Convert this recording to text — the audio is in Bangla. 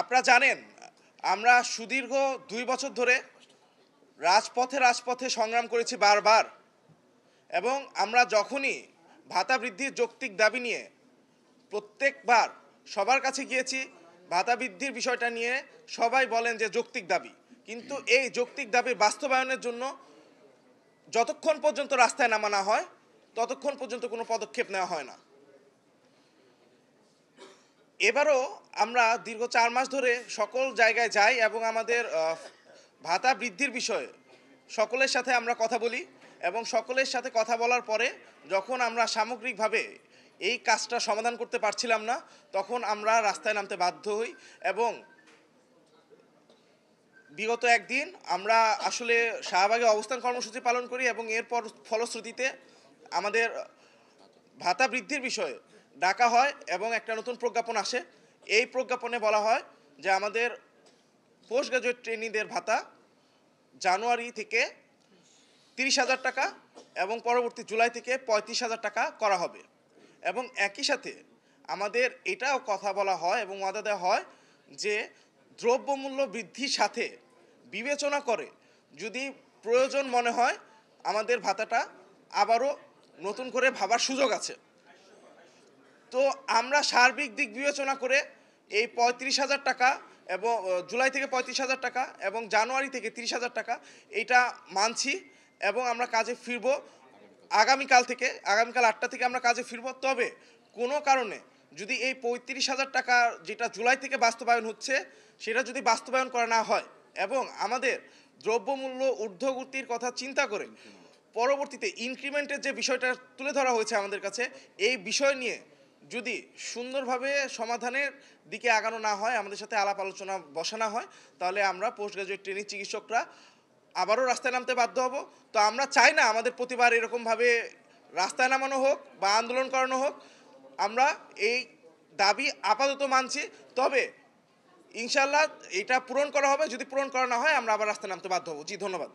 আপনারা জানেন আমরা সুদীর্ঘ ২ বছর ধরে রাজপথে সংগ্রাম করেছি বারবার, এবং আমরা যখনই ভাতা বৃদ্ধির যৌক্তিক দাবি নিয়ে প্রত্যেকবার সবার কাছে গিয়েছি, ভাতা বৃদ্ধির বিষয়টা নিয়ে সবাই বলেন যে যৌক্তিক দাবি, কিন্তু এই যৌক্তিক দাবির বাস্তবায়নের জন্য যতক্ষণ পর্যন্ত রাস্তায় নামা না হয় ততক্ষণ পর্যন্ত কোনো পদক্ষেপ নেওয়া হয় না। এবারও আমরা দীর্ঘ ৪ মাস ধরে সকল জায়গায় যাই এবং আমাদের ভাতা বৃদ্ধির বিষয়ে সকলের সাথে আমরা কথা বলি, এবং সকলের সাথে কথা বলার পরে যখন আমরা সামগ্রিকভাবে এই কাজটা সমাধান করতে পারছিলাম না, তখন আমরা রাস্তায় নামতে বাধ্য হই। এবং বিগত একদিন আমরা আসলে শাহবাগে অবস্থান কর্মসূচি পালন করি, এবং এর ফলশ্রুতিতে আমাদের ভাতা বৃদ্ধির বিষয়ে ডাকা হয় এবং একটা নতুন প্রজ্ঞাপন আসে। এই প্রজ্ঞাপনে বলা হয় যে আমাদের পোস্ট গ্রাজুয়েট ট্রেনিদের ভাতা জানুয়ারি থেকে ৩০,০০০ টাকা এবং পরবর্তী জুলাই থেকে ৩৫,০০০ টাকা করা হবে। এবং একই সাথে আমাদের এটাও কথা বলা হয় এবং ওয়াদা দেওয়া হয় যে দ্রব্যমূল্য বৃদ্ধির সাথে বিবেচনা করে যদি প্রয়োজন মনে হয় আমাদের ভাতাটা আবারও নতুন করে ভাবার সুযোগ আছে। তো আমরা সার্বিক দিক বিবেচনা করে এই ৩৫,০০০ টাকা এবং জুলাই থেকে ৩৫,০০০ টাকা এবং জানুয়ারি থেকে ৩০,০০০ টাকা এইটা মানছি, এবং আমরা কাজে ফিরব আগামীকাল ৮টা থেকে আমরা কাজে ফিরব। তবে কোনো কারণে যদি এই ৩৫,০০০ টাকা যেটা জুলাই থেকে বাস্তবায়ন হচ্ছে সেটা যদি বাস্তবায়ন করা না হয়, এবং আমাদের দ্রব্যমূল্য ঊর্ধ্বগতির কথা চিন্তা করে পরবর্তীতে ইনক্রিমেন্টের যে বিষয়টা তুলে ধরা হয়েছে আমাদের কাছে, এই বিষয় নিয়ে যদি সুন্দরভাবে সমাধানের দিকে আগানো না হয়, আমাদের সাথে আলাপ আলোচনা বসানো হয়, তাহলে আমরা পোস্ট গ্রাজুয়েট ট্রেনিং চিকিৎসকরা আবারও রাস্তায় নামতে বাধ্য হব। তো আমরা চাই না আমাদের প্রতিবার এরকমভাবে রাস্তায় নামানো হোক বা আন্দোলন করানো হোক। আমরা এই দাবি আপাতত মানছি, তবে ইনশাল্লাহ এটা পূরণ করা হবে। যদি পূরণ করা না হয় আমরা আবার রাস্তায় নামতে বাধ্য হব। জি, ধন্যবাদ।